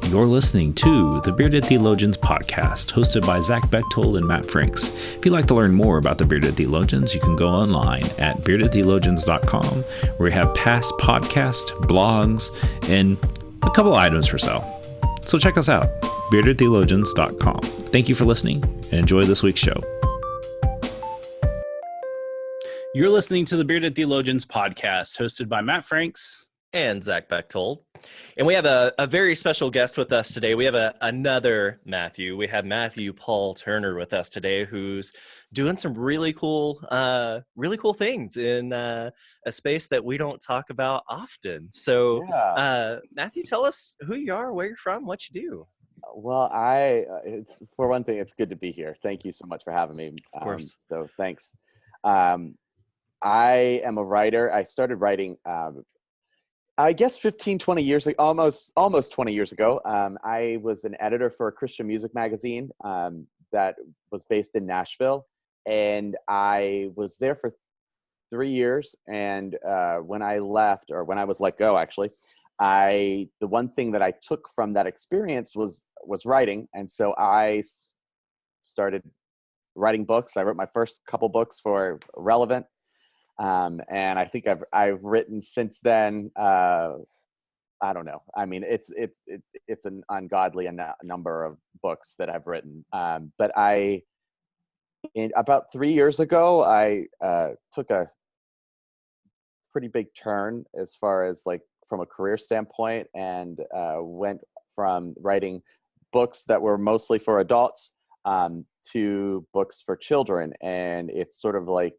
You're listening to the Bearded Theologians podcast, hosted by Zach Bechtold and Matt Franks. If you'd like to learn more about the Bearded Theologians, you can go online at beardedtheologians.com, where we have past podcasts, blogs, and a couple items for sale. So check us out, beardedtheologians.com. Thank you for listening, and enjoy this week's show. You're listening to the Bearded Theologians podcast, hosted by Matt Franks and Zach Bechtold. And we have a very special guest with us today. We have another Matthew. We have Matthew Paul Turner with us today, who's doing some really cool things in a space that we don't talk about often. So, Matthew, tell us who you are, where you're from, what you do. Well, it's for one thing, it's good to be here. Thank you so much for having me. Of course. So thanks. I am a writer. I started writing, I guess 15, 20 years ago, almost 20 years ago. I was an editor for a Christian music magazine that was based in Nashville. And I was there for 3 years. And when I left, or when I was let go, actually, the one thing that I took from that experience was writing. And so I started writing books. I wrote my first couple books for Relevant. And I think I've written since then. I don't know. I mean, it's an ungodly number of books that I've written. But about 3 years ago, I took a pretty big turn as far as like from a career standpoint, and went from writing books that were mostly for adults to books for children. And it's sort of like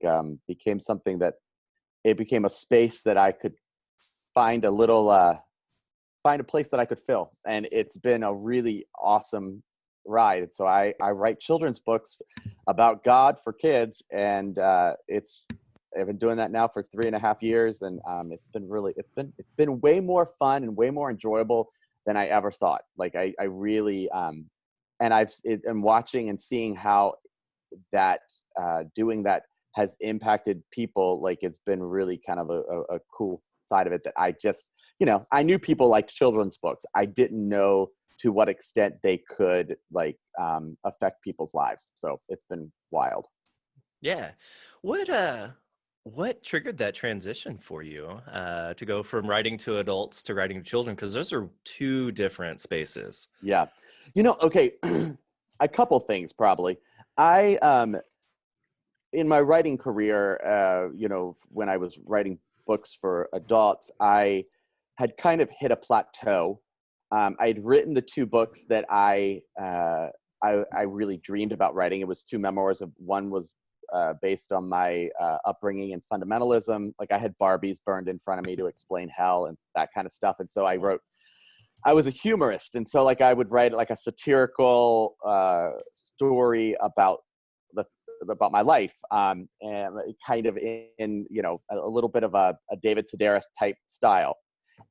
became something that it became a space that I could find find a place that I could fill. And it's been a really awesome ride. So I write children's books about God for kids, and I've been doing that now for 3.5 years. And it's been way more fun and way more enjoyable than I ever thought. Like I really, and I'm watching and seeing how that doing that has impacted people. Like it's been really kind of a cool side of it that I just, I knew people liked children's books. I didn't know to what extent they could affect people's lives. So it's been wild. Yeah. What triggered that transition for you to go from writing to adults to writing to children? Because those are two different spaces. Yeah. Okay, a couple things probably. In my writing career, when I was writing books for adults, I had kind of hit a plateau. I'd written the two books that I really dreamed about writing. It was two memoirs. One was based on my upbringing in fundamentalism. Like I had Barbies burned in front of me to explain hell and that kind of stuff. And so I was a humorist. And so I would write like a satirical story about my life, and kind of in a little bit of a David Sedaris type style.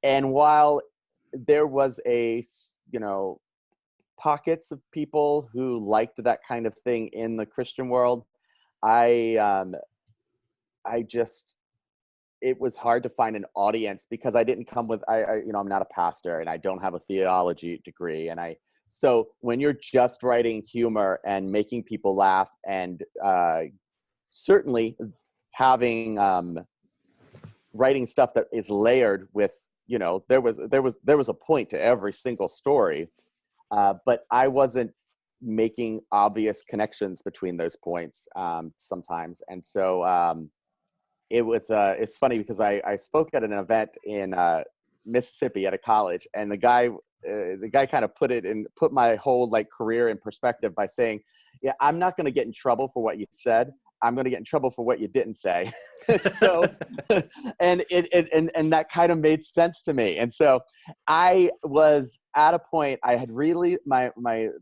And while there was pockets of people who liked that kind of thing in the Christian world, it was hard to find an audience because I didn't come with, I'm not a pastor and I don't have a theology degree. So when you're just writing humor and making people laugh, and certainly having writing stuff that is layered with, there was a point to every single story, but I wasn't making obvious connections between those points sometimes. And so it's funny because I spoke at an event in Mississippi at a college, and the guy kind of put my whole career in perspective by saying, yeah, I'm not going to get in trouble for what you said. I'm going to get in trouble for what you didn't say. So, and that kind of made sense to me. And so I was at a point, I had really, my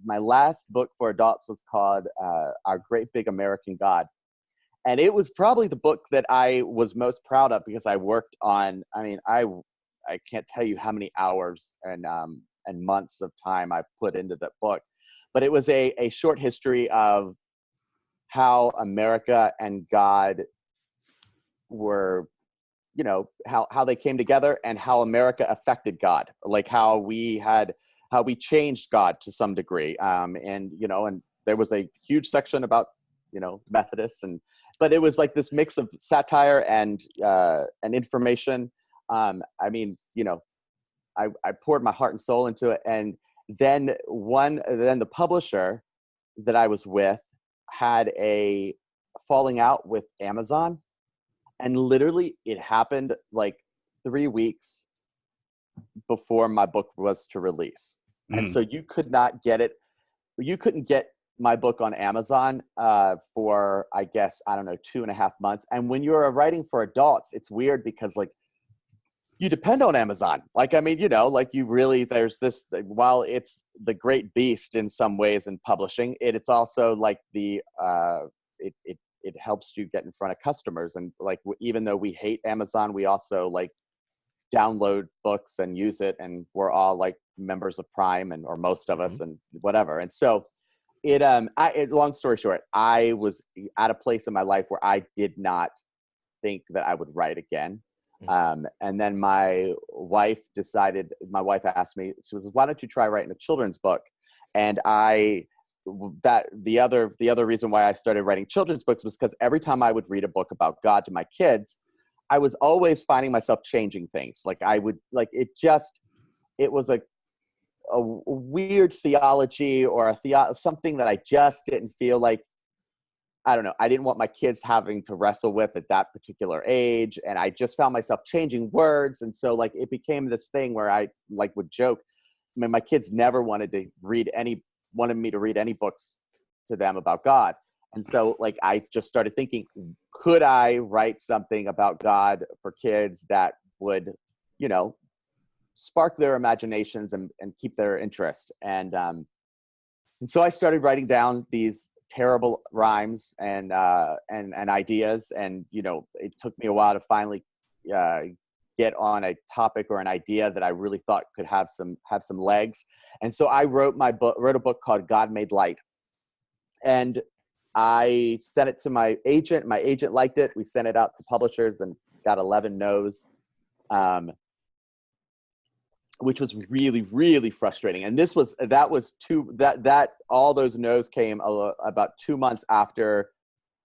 last book for adults was called Our Great Big American God. And it was probably the book that I was most proud of because I worked on, I can't tell you how many hours and months of time I put into that book. But it was a short history of how America and God were, how they came together and how America affected God. Like how we had how we changed God to some degree. And there was a huge section about, Methodists, but it was like this mix of satire and information. I poured my heart and soul into it. And then the publisher that I was with had a falling out with Amazon, and literally it happened like 3 weeks before my book was to release. And so you could not get it. You couldn't get my book on Amazon for, I guess, 2.5 months. And when you're writing for adults, it's weird because like you depend on Amazon. Like, you really, there's this, while it's the great beast in some ways in publishing, it's also like it helps you get in front of customers. And like, even though we hate Amazon, we also like download books and use it. And we're all like members of Prime or most of us and whatever. And so long story short, I was at a place in my life where I did not think that I would write again. And then my wife asked me, she was, why don't you try writing a children's book? And the other reason why I started writing children's books was because every time I would read a book about God to my kids, I was always finding myself changing things. Like it was like a weird theology or something that I just didn't feel like, I don't know, I didn't want my kids having to wrestle with at that particular age. And I just found myself changing words. And so like, it became this thing where I like would joke. I mean, my kids never wanted me to read any books to them about God. And so like, I just started thinking, could I write something about God for kids that would, spark their imaginations and keep their interest. And so I started writing down these terrible rhymes and ideas. And, it took me a while to finally get on a topic or an idea that I really thought could have some legs. And so I wrote a book called God Made Light. And I sent it to my agent. My agent liked it. We sent it out to publishers and got 11 no's, which was really, really frustrating. And all those no's came about 2 months after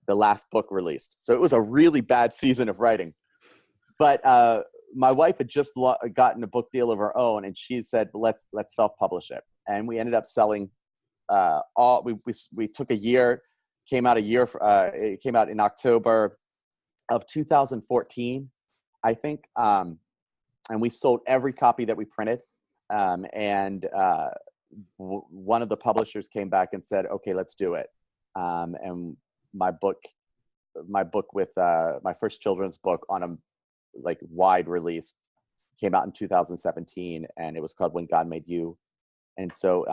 the last book released. So it was a really bad season of writing. But my wife had just gotten a book deal of her own, and she said, let's self-publish it. And we ended up selling we took a year, it came out in October of 2014, I think. And we sold every copy that we printed. One of the publishers came back and said, okay, let's do it. And my book with my first children's book on a like wide release came out in 2017, and it was called When God Made You. And so,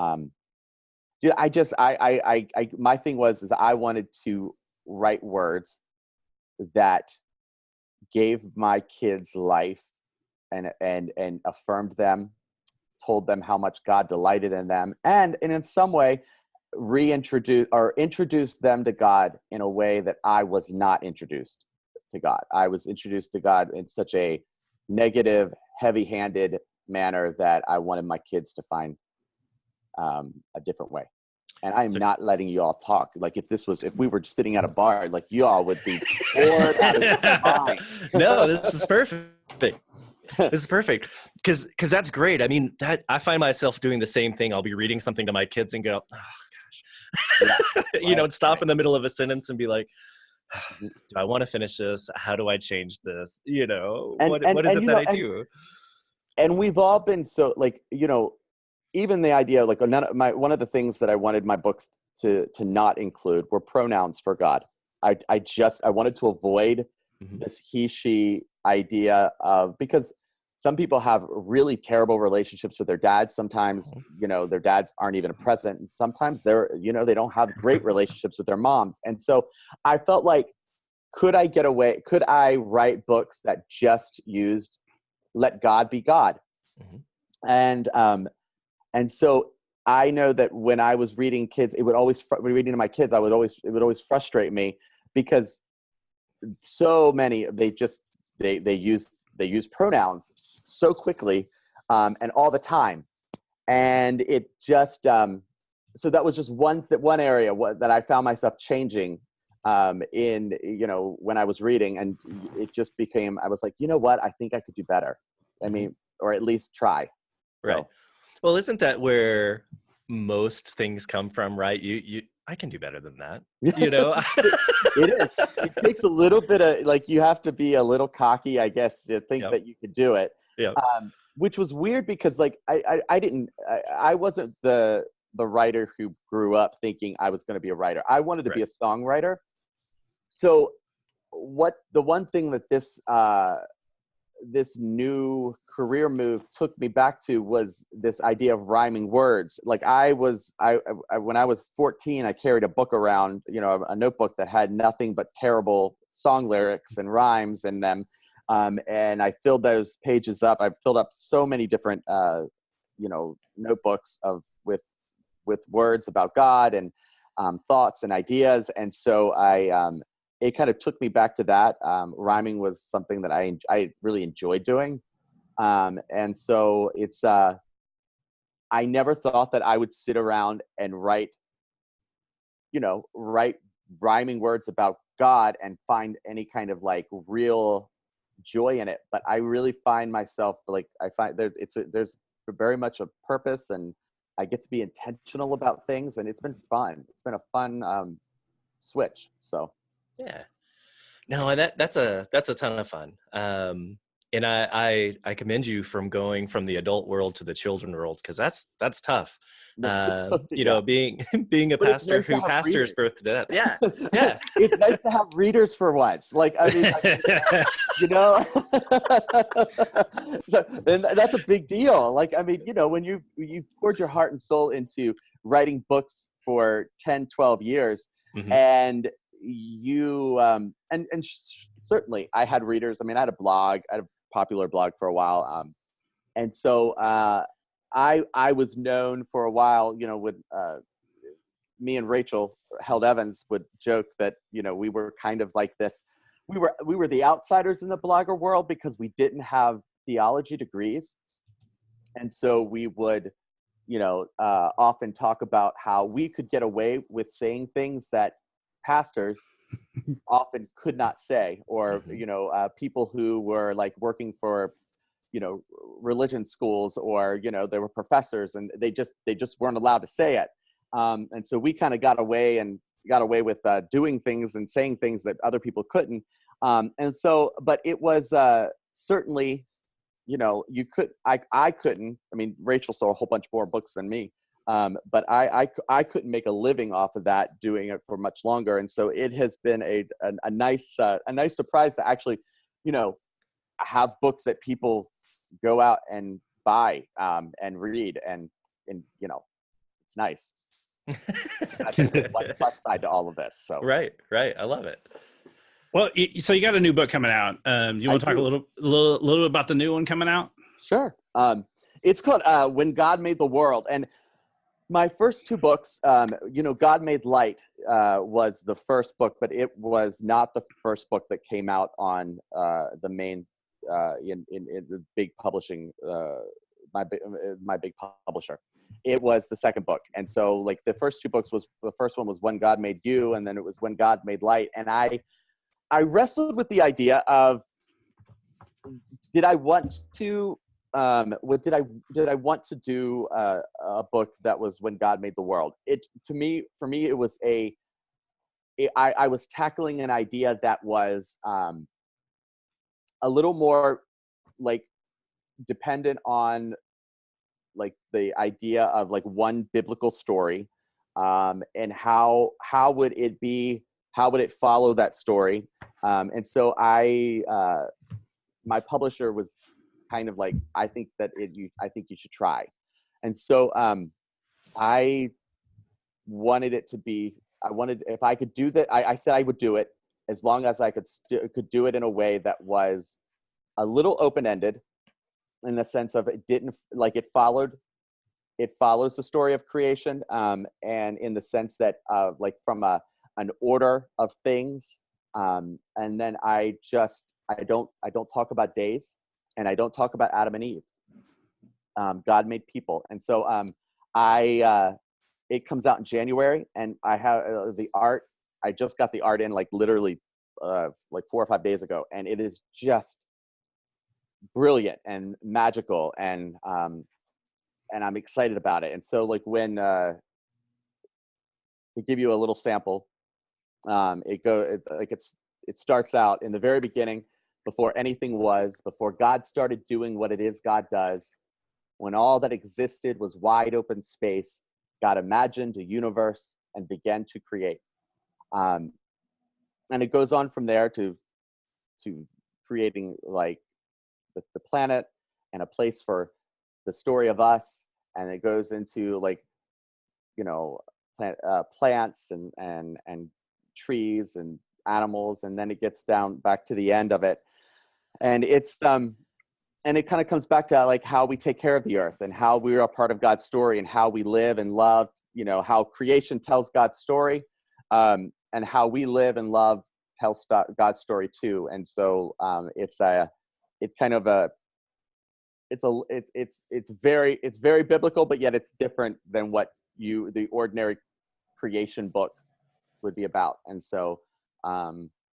my thing is I wanted to write words that gave my kids life and affirmed them, told them how much God delighted in them, and in some way introduced them to God in a way that I was not introduced to God. I was introduced to God in such a negative, heavy-handed manner that I wanted my kids to find a different way. And I'm not letting you all talk. Like if we were sitting at a bar, like you all would be bored out of your mind. No, this is perfect. This is perfect. Cause that's great. I mean, I find myself doing the same thing. I'll be reading something to my kids and go, oh gosh, Yeah, and stop in the middle of a sentence and be like, do I want to finish this? How do I change this? What is it that I do? And we've all been so like, even the idea, like one of the things that I wanted my books to not include were pronouns for God. I wanted to avoid this he, she idea of, because some people have really terrible relationships with their dads. Sometimes, their dads aren't even present. And sometimes they don't have great relationships with their moms. And so I felt like, could I write books that just let God be God? And so I know that when I was reading kids, reading to my kids, it would always frustrate me because so many, they use pronouns so quickly and all the time. And it just so that was just one area that I found myself changing in, when I was reading, and it just became, I was like, you know what, I think I could do better. I mean, or at least try. So. Right. Well, isn't that where most things come from, right? I can do better than that. It is. It takes a little bit of, like, you have to be a little cocky, I guess, to think that you could do it. Yeah. Which was weird because, like, I wasn't the writer who grew up thinking I was going to be a writer. I wanted to be a songwriter. So the one thing that this new career move took me back to was this idea of rhyming words. Like I when I was 14, I carried a book around, a notebook that had nothing but terrible song lyrics and rhymes in them. And I filled those pages up. I've filled up so many different, notebooks with words about God and thoughts and ideas. And so it kind of took me back to that. Rhyming was something that I really enjoyed doing. And so it's, I never thought that I would sit around and write rhyming words about God and find any kind of like real joy in it. But I really find myself, like, I find there's very much a purpose, and I get to be intentional about things, and it's been fun. It's been a fun switch. So. Yeah. No, and that's a ton of fun. And I commend you from going from the adult world to the children world, because that's tough. Being a pastor who pastors birth to death. Yeah. Yeah. It's nice to have readers for once. Like, I mean, and that's a big deal. Like, I mean, when you poured your heart and soul into writing books for 10, 12 years, and you certainly I had readers. I mean, I had a popular blog for a while, and so I was known for a while, with me and Rachel Held Evans would joke that we were kind of like this, we were the outsiders in the blogger world because we didn't have theology degrees, and so we would often talk about how we could get away with saying things that pastors often could not say, or people who were like working for religion schools, or they were professors and they just weren't allowed to say it, and so we kind of got away with doing things and saying things that other people couldn't, and so, but it was certainly I couldn't. I mean, Rachel sold a whole bunch more books than me. But I couldn't make a living off of that, doing it for much longer. And so it has been a nice surprise to actually, have books that people go out and buy and read, and it's nice. That's one plus side to all of this. So right. I love it. Well, so you got a new book coming out. You want to talk a little bit about the new one coming out? Sure. It's called When God Made the World. And my first two books, God Made Light was the first book, but it was not the first book that came out on the main, in the big publishing, my big publisher. It was the second book. And so, like, the first two books the first one was When God Made You, and then it was When God Made Light. And I wrestled with the idea of, did I want to did I want to do a book that was When God Made the World? For me, it was I was tackling an idea that was a little more like dependent on like the idea of like one biblical story, and how would it follow that story, and so my publisher was kind of like, I think you should try. And so I wanted it to be, if I could do that, I said I would do it as long as I could do it in a way that was a little open-ended, in the sense of it follows the story of creation, and in the sense that like from an order of things, and then I don't talk about days, and I don't talk about Adam and Eve. God Made People. And so it comes out in January, and I have the art. I just got the art in like literally like 4 or 5 days ago, and it is just brilliant and magical, and I'm excited about it. And so like when to give you a little sample, it starts out in the very beginning, before anything was, before God started doing what it is God does, when all that existed was wide open space, God imagined a universe and began to create. And it goes on from there to creating like the planet and a place for the story of us. And it goes into like, you know, plants and trees and animals. And then it gets down back to the end of it. And it's, and it kind of comes back to like how we take care of the earth and how we are a part of God's story and how we live and love, you know, how creation tells God's story, and how we live and love tells God's story too. And so it's very biblical, but yet it's different than what the ordinary creation book would be about. And so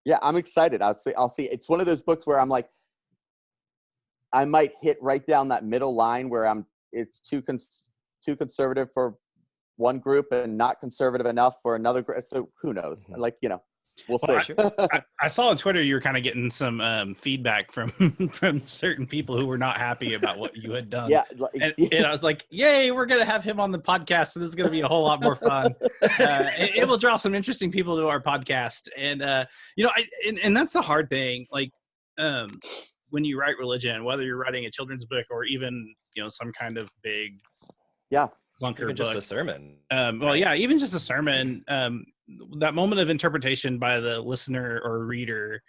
yeah, I'm excited. I'll see. It's one of those books where I'm like, I might hit right down that middle line where it's too conservative for one group and not conservative enough for another group. So who knows? Like, you know, we'll see. I saw on Twitter you were kind of getting some feedback from certain people who were not happy about what you had done. Yeah, and I was like, "Yay, we're gonna have him on the podcast, so this is gonna be a whole lot more fun. It will draw some interesting people to our podcast." And you know, and that's the hard thing. Like, when you write religion, whether you're writing a children's book or even, you know, some kind of big clunker book, just a sermon. Well, yeah, even just a sermon. That moment of interpretation by the listener or reader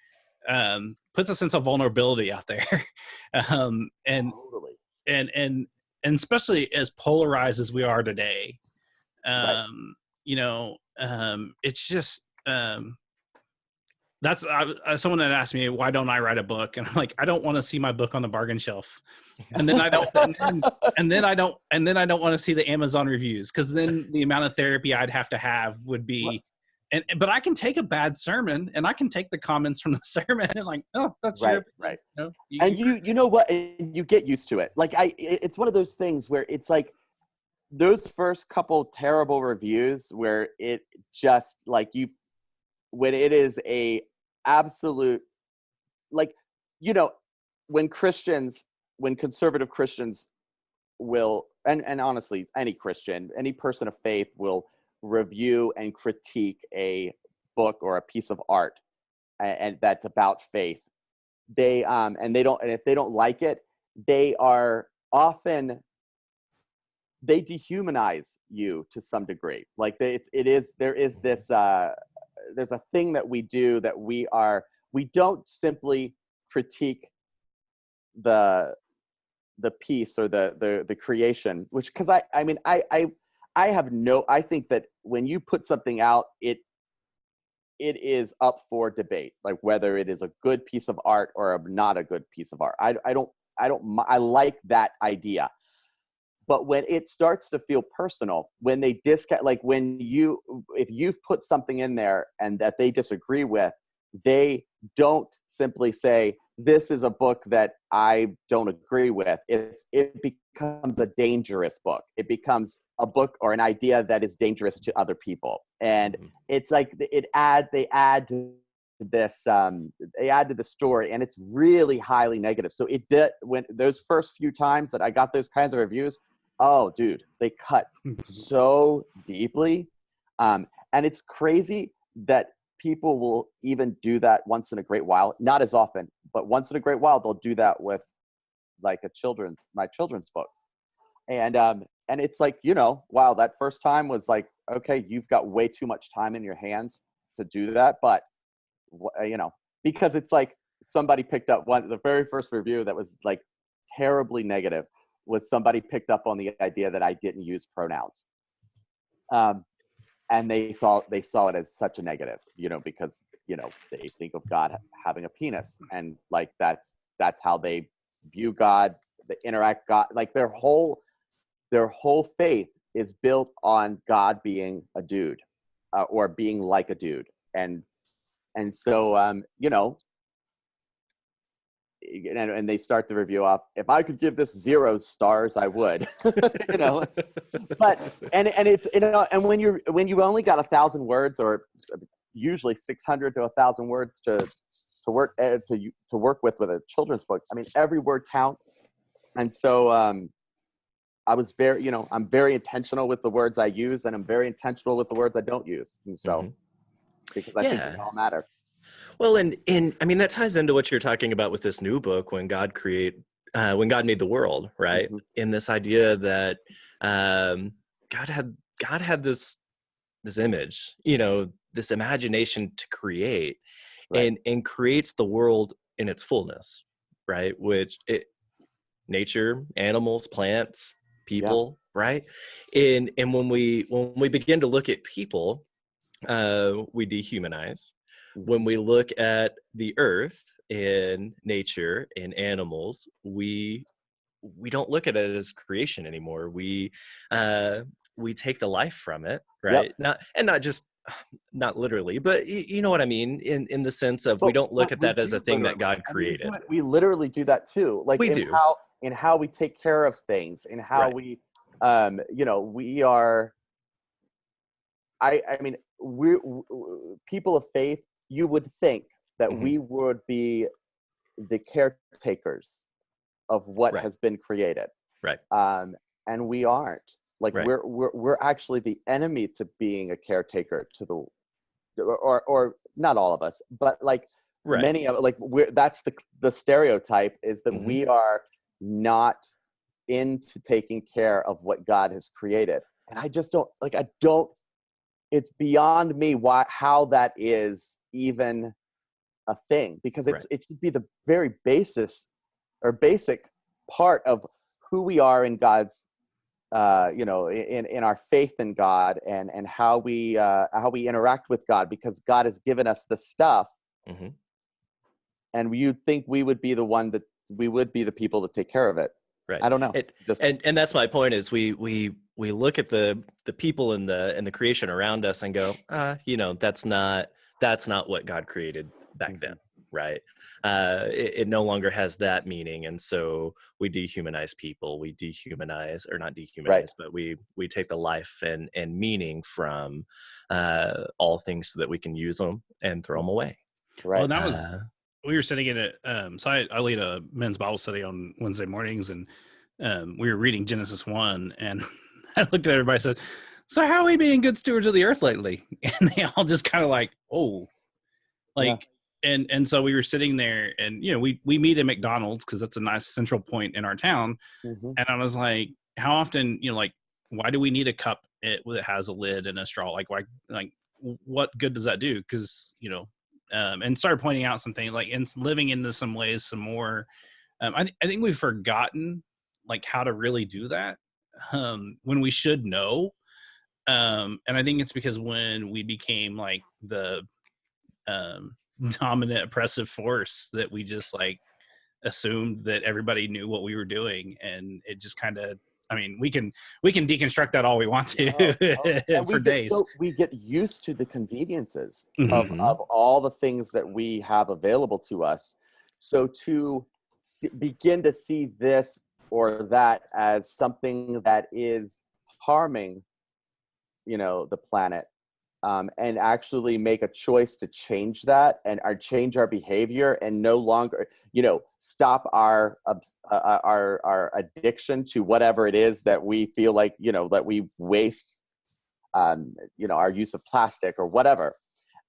puts a sense of vulnerability out there, and especially as polarized as we are today, you know, it's just. That's someone had asked me, why don't I write a book? And I'm like, I don't want to see my book on the bargain shelf. And then I don't, and then I don't want to see the Amazon reviews. Cause then the amount of therapy I'd have to have would be, but I can take a bad sermon and I can take the comments from the sermon and like, oh, that's right. You know, you know what, you get used to it. Like it's one of those things where it's like those first couple terrible reviews where it just like when it is a absolute, like, you know, when conservative Christians will, and honestly, any Christian, any person of faith will review and critique a book or a piece of art and that's about faith. And if they don't like it, they dehumanize you to some degree. Like there's a thing that we do that we don't simply critique the piece or the creation, which, because I think that when you put something out, it is up for debate, like whether it is a good piece of art or not a good piece of art. I like that idea. But when it starts to feel personal, when they discount, like if you've put something in there and that they disagree with, they don't simply say, this is a book that I don't agree with. It becomes a dangerous book. It becomes a book or an idea that is dangerous to other people. And it's like they add to this, they add to the story, and it's really highly negative. So it did, when those first few times that I got those kinds of reviews, oh, dude, they cut so deeply. And it's crazy that people will even do that once in a great while. Not as often, but once in a great while, they'll do that with like my children's books. And it's like, you know, wow, that first time was like, okay, you've got way too much time in your hands to do that. But, you know, because it's like somebody picked up the very first review that was like terribly negative, was somebody picked up on the idea that I didn't use pronouns. And they saw it as such a negative, you know, because, you know, they think of God having a penis, and like that's how they view God. the interact God, like their whole faith is built on God being a dude, or being like a dude. And so, you know, and they start the review off, if I could give this 0 stars, I would. You know, but and it's, you know, and when you only got 1,000 words, or usually 600 to 1,000 words to work with a children's book, I mean, every word counts. And so I was very, you know, I'm very intentional with the words I use, and I'm very intentional with the words I don't use. And so, because I think they all matter. Well, and I mean, that ties into what you're talking about with this new book, when God made the world, right? In this idea that God had this image, you know, this imagination to create, right, and creates the world in its fullness, right? Nature, animals, plants, people, right? And when we begin to look at people, we dehumanize. When we look at the earth and nature and animals, we don't look at it as creation anymore. We take the life from it, right? Not literally, but you know what I mean, in the sense of, we don't look at that as a thing that God created. We literally do that too, like in how we take care of things, in how we, you know, we are. I mean, we're people of faith. You would think that we would be the caretakers of what has been created, right? And we aren't. Like, we're actually the enemy to being a caretaker to the, or not all of us, but like many of, like, that's the stereotype, is that we are not into taking care of what God has created. And I just don't, like, it's beyond me how that is even a thing, because it should be the very basic part of who we are in God's, you know, in our faith in God, and how we interact with God, because God has given us the stuff, and you'd think we would be the people to take care of it. Right. I don't know. And that's my point, is we look at the people in the creation around us and go, you know, that's not what God created back then, right? It no longer has that meaning, and so we dehumanize people. We dehumanize, or not dehumanize, but we take the life and meaning from all things, so that we can use them and throw them away. Right. Well, that was. We were sitting in it. So I lead a men's Bible study on Wednesday mornings, and we were reading Genesis 1, and I looked at everybody and said, so how are we being good stewards of the earth lately? And they all just kind of like, oh, like, and so we were sitting there, and, you know, we meet at McDonald's, because that's a nice central point in our town. And I was like, how often, you know, like, why do we need a cup that has a lid and a straw? Like, why, like, what good does that do? Because, you know, and started pointing out some things, like, and living into some ways, some more. I think we've forgotten, like, how to really do that, when we should know. And I think it's because when we became like the dominant oppressive force, that we just like assumed that everybody knew what we were doing, and it just kind of, I mean, we can deconstruct that all we want to for days. We get used to the conveniences of all the things that we have available to us. So to begin to see this or that as something that is harming, you know, the planet, and actually make a choice to change that, and change our behavior, and no longer, you know, stop our addiction to whatever it is that we feel like, you know, that we waste, you know, our use of plastic or whatever.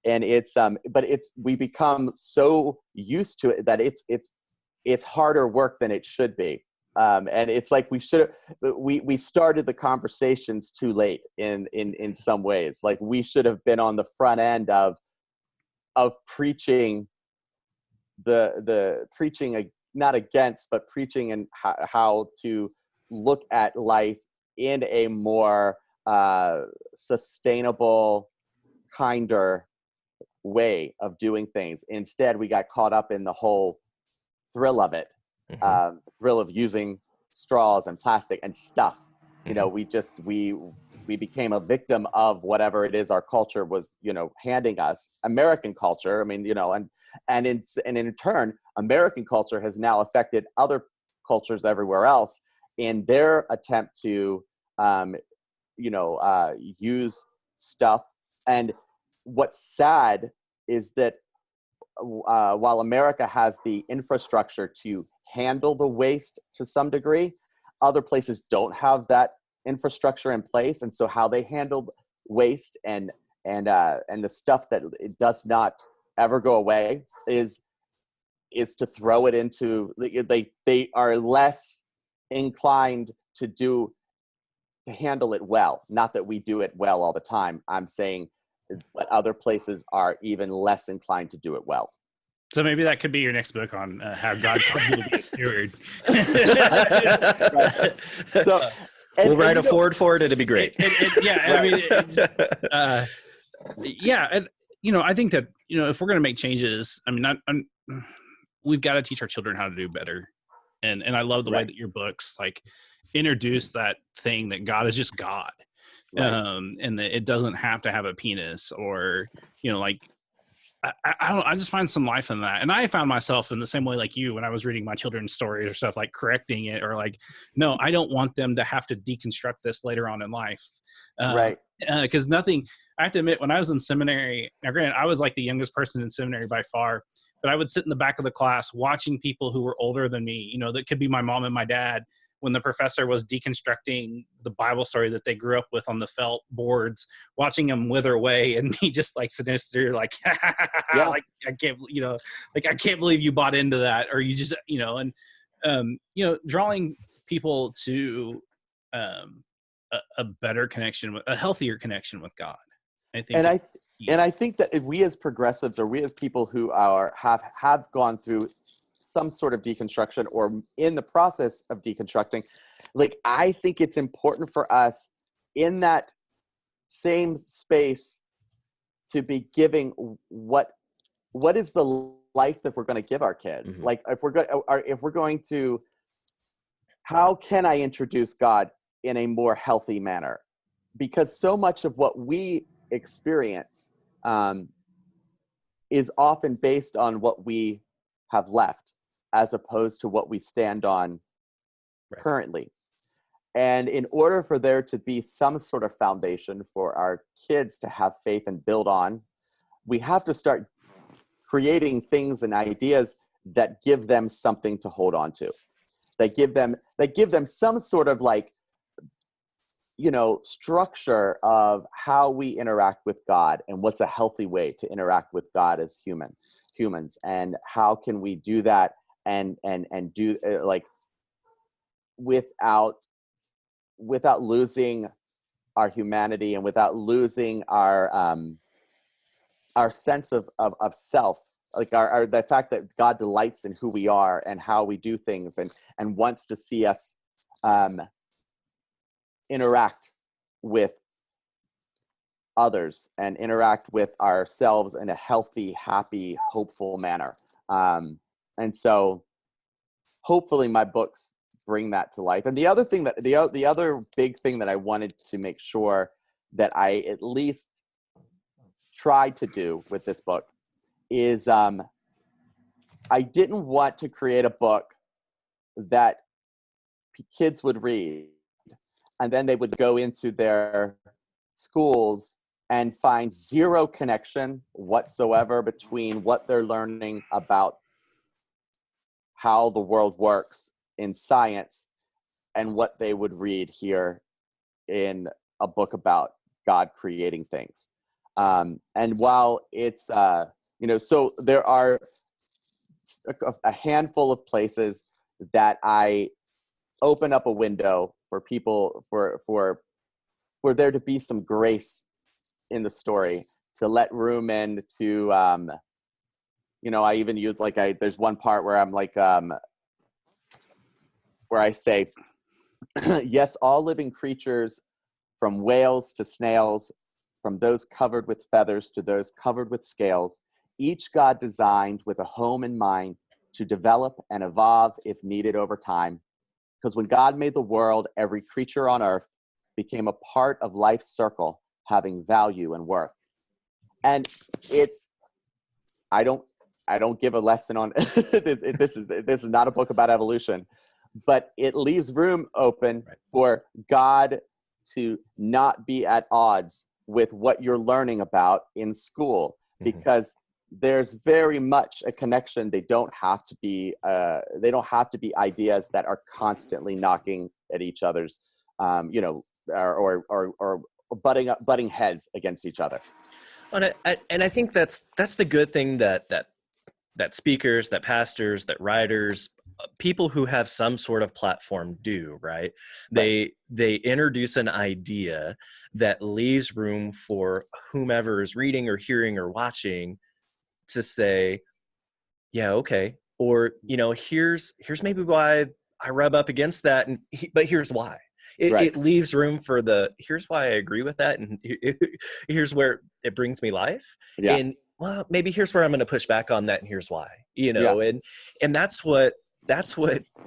And it's but we become so used to it that it's harder work than it should be. And it's like we started the conversations too late in some ways. Like, we should have been on the front end of preaching the preaching, not against, but preaching, and how to look at life in a more sustainable, kinder way of doing things. Instead, we got caught up in the whole thrill of it. Thrill of using straws and plastic and stuff. You know, we became a victim of whatever it is our culture was, you know, handing us. American culture, I mean, you know, and in turn, American culture has now affected other cultures everywhere else in their attempt to, use stuff. And what's sad is that while America has the infrastructure to handle the waste to some degree, other places don't have that infrastructure in place. And so how they handle waste and the stuff that it does not ever go away is to throw it into, they are less inclined to handle it well. Not that we do it well all the time. I'm saying but other places are even less inclined to do it well. So maybe that could be your next book on how God called you to be a steward. Right. So, we'll write a forward for it. It'd be great. And you know, I think that, you know, if we're going to make changes, I mean, we've got to teach our children how to do better. And I love the way that your books like introduce that thing that God is just God. Right. And that it doesn't have to have a penis or, you know, like, I just find some life in that. And I found myself in the same way like you when I was reading my children's stories or stuff, like correcting it or like, no, I don't want them to have to deconstruct this later on in life. Right. Because nothing, I have to admit, when I was in seminary, now granted, I was like the youngest person in seminary by far, but I would sit in the back of the class watching people who were older than me, you know, that could be my mom and my dad, when the professor was deconstructing the Bible story that they grew up with on the felt boards, watching them wither away and me just like sinister, like, like I can't, you know, like, I can't believe you bought into that. Or you just, you know, and, you know, drawing people to a better connection, a healthier connection with God. I think. And I think that if we as progressives or we as people who have gone through some sort of deconstruction or in the process of deconstructing, like, I think it's important for us in that same space to be giving what is the life that we're going to give our kids. Mm-hmm. Like if we're going to, how can I introduce God in a more healthy manner? Because so much of what we experience is often based on what we have left, as opposed to what we stand on currently. And in order for there to be some sort of foundation for our kids to have faith and build on, we have to start creating things and ideas that give them something to hold on to. That give them some sort of, like, you know, structure of how we interact with God and what's a healthy way to interact with God as humans, and how can we do that and do like without losing our humanity and without losing our sense of self, like the fact that God delights in who we are and how we do things and wants to see us interact with others and interact with ourselves in a healthy, happy, hopeful manner. And so hopefully my books bring that to life. And the other thing that the other big thing that I wanted to make sure that I at least tried to do with this book is I didn't want to create a book that kids would read and then they would go into their schools and find zero connection whatsoever between what they're learning about how the world works in science and what they would read here in a book about God creating things. And while it's, so there are a handful of places that I open up a window for people, for there to be some grace in the story, to let room in to, I even use, there's one part where I'm like, where I say, yes, all living creatures, from whales to snails, from those covered with feathers to those covered with scales, each God designed with a home in mind to develop and evolve if needed over time. Because when God made the world, every creature on earth became a part of life's circle, having value and worth. And I don't give a lesson on this is not a book about evolution, but it leaves room open for God to not be at odds with what you're learning about in school, because there's very much a connection. They don't have to be ideas that are constantly knocking at each other's or butting heads against each other. And I think that's the good thing that speakers, that pastors, that writers, people who have some sort of platform do, right? They introduce an idea that leaves room for whomever is reading or hearing or watching to say, yeah, okay. Or, here's maybe why I rub up against that, but here's why. It leaves room for here's why I agree with that, and here's where it brings me life. Yeah. And well, maybe here's where I'm going to push back on that, and here's why. And that's what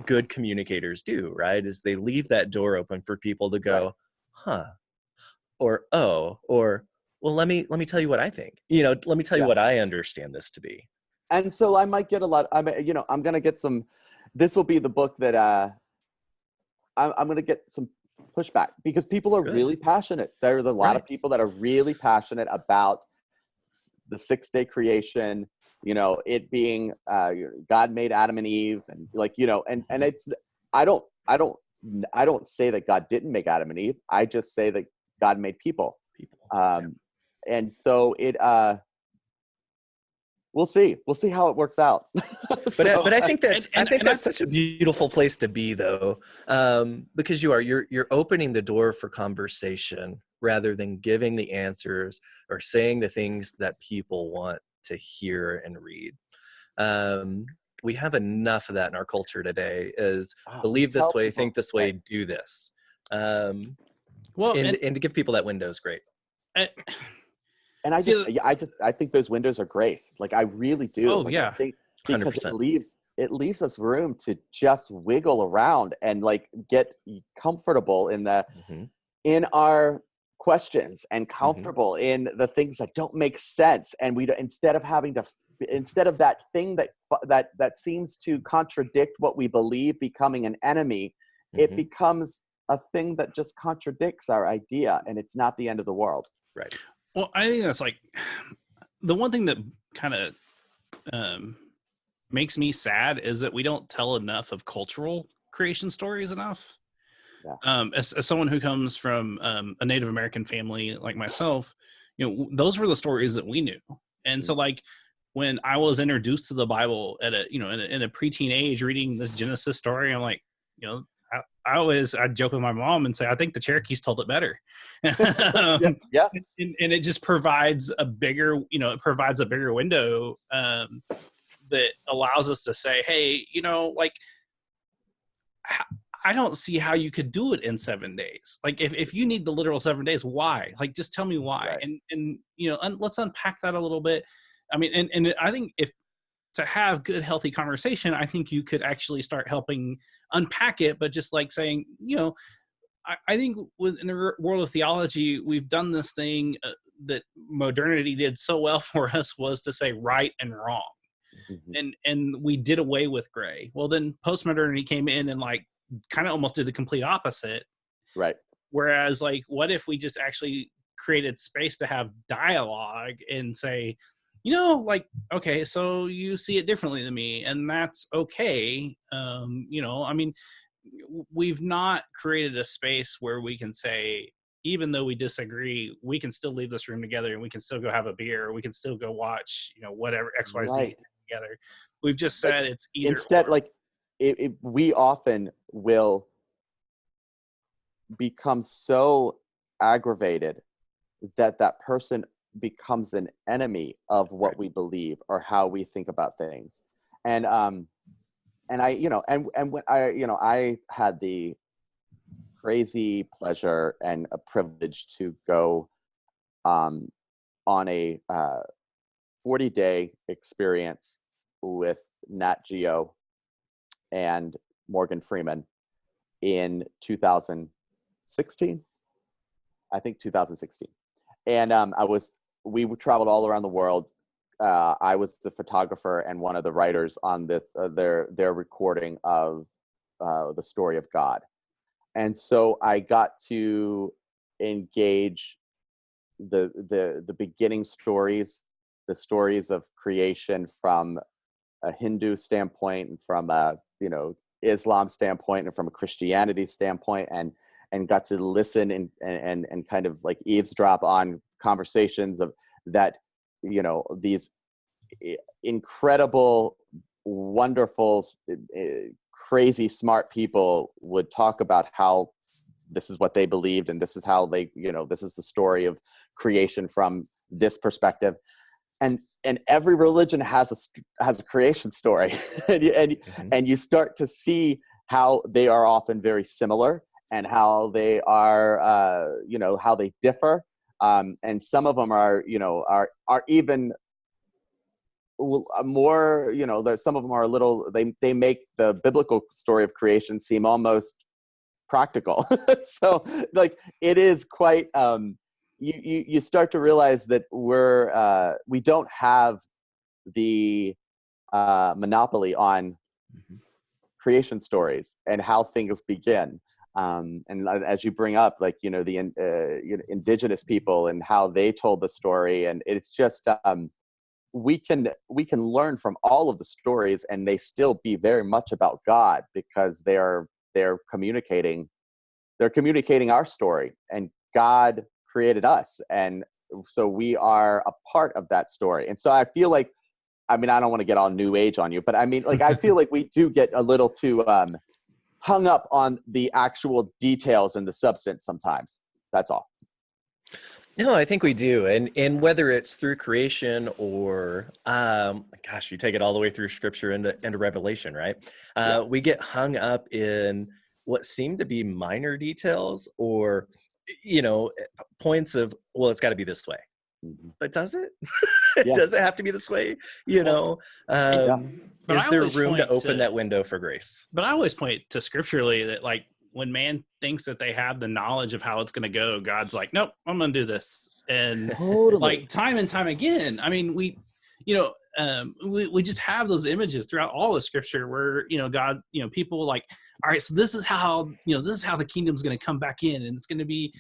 good communicators do, right? Is they leave that door open for people to go, huh, or oh, or well, let me tell you what I think. Let me tell you what I understand this to be. And so I might get a lot. I'm going to get some. This will be the book that I'm going to get some pushback, because people are really passionate. There's a lot of people that are really passionate about the 6-day creation. It being God made Adam and Eve, and and it's I don't say that God didn't make Adam and Eve. I just say that God made people. And so it. We'll see how it works out. But I think that's such a beautiful place to be, though, because you're opening the door for conversation rather than giving the answers or saying the things that people want to hear and read. We have enough of that in our culture today. Is believe this way, think this way, do this. And to give people that window is great. And I think those windows are grace. Like, I really do. Oh, yeah. I think because 100%. it leaves us room to just wiggle around and get comfortable in our questions, and comfortable in the things that don't make sense. And instead of that thing that seems to contradict what we believe becoming an enemy, it becomes a thing that just contradicts our idea, and it's not the end of the world. Right. Well, I think that's the one thing that kind of makes me sad is that we don't tell enough of cultural creation stories enough. Yeah. As someone who comes from a Native American family like myself, those were the stories that we knew. And so when I was introduced to the Bible at in a preteen age, reading this Genesis story, I'm like, I joke with my mom and say, I think the Cherokees told it better. And it just provides a bigger window that allows us to say, hey, I don't see how you could do it in 7 days. Like, if you need the literal 7 days, why? Like, just tell me why. Right. And let's unpack that a little bit. I mean, and I think to have good, healthy conversation, I think you could actually start helping unpack it, but just saying, I think in the world of theology, we've done this thing that modernity did so well for us, was to say right and wrong. And we did away with gray. Well, then postmodernity came in and kind of almost did the complete opposite. Right. Whereas what if we just actually created space to have dialogue and say, okay, so you see it differently than me, and that's okay. I mean, we've not created a space where we can say, even though we disagree, we can still leave this room together, and we can still go have a beer, or we can still go watch, whatever XYZ together. We've just said it's either instead, or. We often will become so aggravated that person becomes an enemy of what we believe or how we think about things. And I when I had the crazy pleasure and a privilege to go on a 40-day experience with Nat Geo and Morgan Freeman in 2016. I think 2016. And we traveled all around the world. I was the photographer and one of the writers on this, their recording of the story of God. And so I got to engage the beginning stories, the stories of creation from a Hindu standpoint and from a, Islam standpoint and from a Christianity standpoint, and got to listen and kind of like eavesdrop on conversations of that, these incredible, wonderful, crazy smart people would talk about how this is what they believed and this is how they, this is the story of creation from this perspective. And every religion has a creation story, and you start to see how they are often very similar and how they are, how they differ. And some of them are even more, some of them are a little, they make the biblical story of creation seem almost practical. So like it is quite, you start to realize that we don't have the monopoly on creation stories and how things begin. And as you bring up, like, the indigenous people and how they told the story, and it's just, we can learn from all of the stories and they still be very much about God, because they're communicating our story, and God created us. And so we are a part of that story. And so I feel like, I don't want to get all new age on you, but I feel like we do get a little too hung up on the actual details and the substance sometimes. That's all. No, I think we do. And whether it's through creation or, you take it all the way through scripture into Revelation, right? We get hung up in what seem to be minor details or, points of, well, it's got to be this way. But does it? Yeah. Does it have to be this way? Is there room to open that window for grace? But I always point to scripturally that, like, when man thinks that they have the knowledge of how it's going to go, God's like, nope, I'm going to do this. And totally. Like time and time again, we just have those images throughout all of scripture where, God, people like, all right, so this is how the kingdom's going to come back in, and it's going to be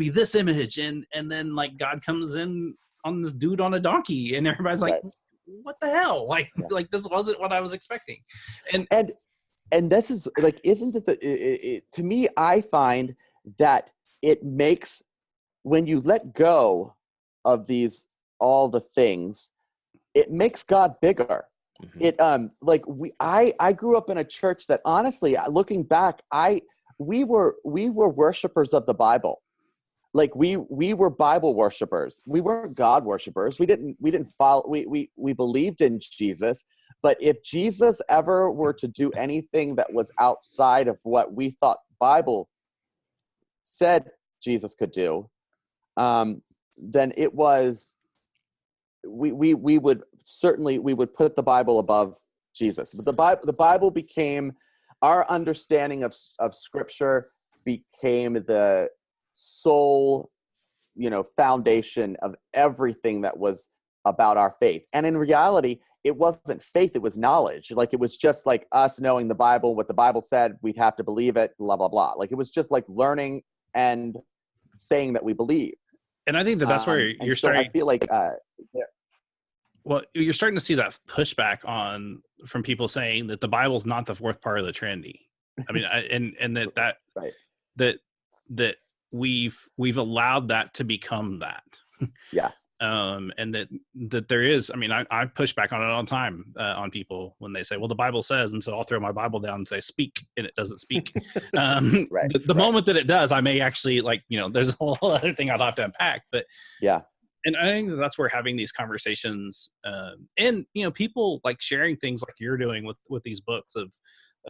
this image. And then like God comes in on this dude on a donkey, and everybody's like, right. What the hell? Like this wasn't what I was expecting. And this is like, isn't it to me, I find that it makes, when you let go of all the things, it makes God bigger. Mm-hmm. I grew up in a church that, honestly, looking back, we were worshipers of the Bible. Like we were Bible worshipers. We weren't God worshipers. We didn't follow. We believed in Jesus. But if Jesus ever were to do anything that was outside of what we thought Bible said Jesus could do, then it was, we would put the Bible above Jesus. But the Bible became, our understanding of Scripture became the sole, foundation of everything that was about our faith. And in reality, it wasn't faith, it was knowledge. Like, it was just like us knowing the Bible, what the Bible said, we'd have to believe it, blah, blah, blah. Like, it was just like learning and saying that we believe. And I think that's where you're starting. I feel like, well, you're starting to see that pushback from people saying that the Bible's not the fourth part of the Trinity. And that right. that we've allowed that to become that. Yeah. And that there is, I push back on it all the time on people when they say, well, the Bible says, and so I'll throw my Bible down and say, speak, and it doesn't speak. Right. The moment that it does, I may actually, there's a whole other thing I'll have to unpack, but yeah. And I think that's where having these conversations, and, people like sharing things like you're doing with these books of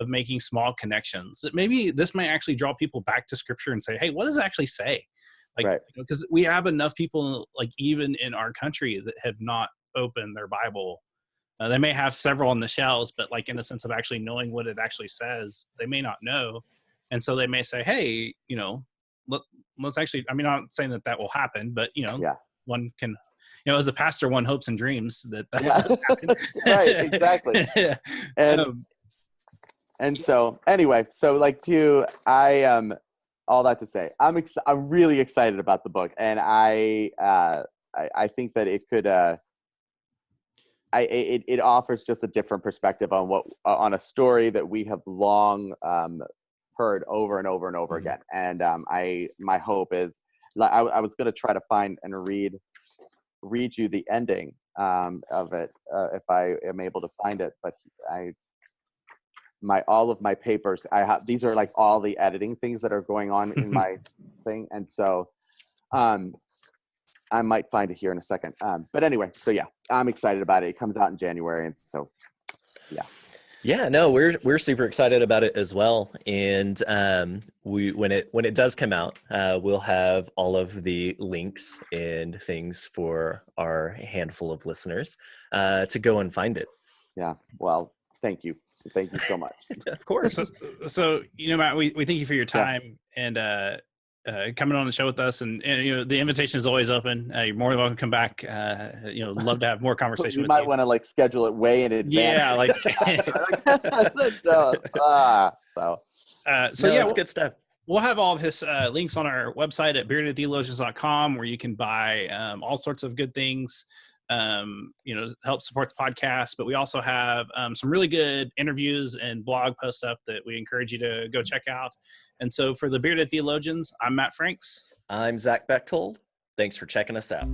making small connections, that maybe this may actually draw people back to scripture and say, hey, what does it actually say? Like, right. Because we have enough people, like, even in our country, that have not opened their Bible They may have several on the shelves, but like in the sense of actually knowing what it actually says, they may not know. And so they may say, hey, let's actually, I mean, I'm not saying that will happen, but one can, as a pastor, one hopes and dreams that does happen. Right, exactly. And so anyway, so like all that to say, I'm really excited about the book, and I think that it could it offers just a different perspective on a story that we have long heard over and over and over again. And my hope is, I was going to try to find and read you the ending of it if I am able to find it, but all of my papers I have, these are like all the editing things that are going on in my thing, and so I might find it here in a second. But anyway, so yeah, I'm excited about it. It comes out in January, and so yeah. Yeah, no, we're super excited about it as well. And when it does come out, we'll have all of the links and things for our handful of listeners to go and find it. Yeah. Well, thank you. Thank you so much. Of course. So Matt, we thank you for your time and coming on the show with us, and the invitation is always open. You're more than welcome to come back. Love to have more conversation with you. You might want to like schedule it way in advance. Yeah, like it's good stuff. We'll have all of his links on our website at beardedtheologians.com, where you can buy all sorts of good things, help support the podcast. But we also have some really good interviews and blog posts up that we encourage you to go check out. And so for the Bearded Theologians, I'm Matt Franks. I'm Zach Bechtold. Thanks for checking us out.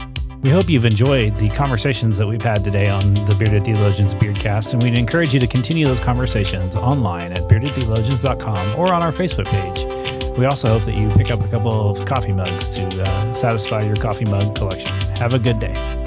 We hope you've enjoyed the conversations that we've had today on the Bearded Theologians Beardcast, and we'd encourage you to continue those conversations online at beardedtheologians.com or on our Facebook page. We also hope that you pick up a couple of coffee mugs to satisfy your coffee mug collection. Have a good day.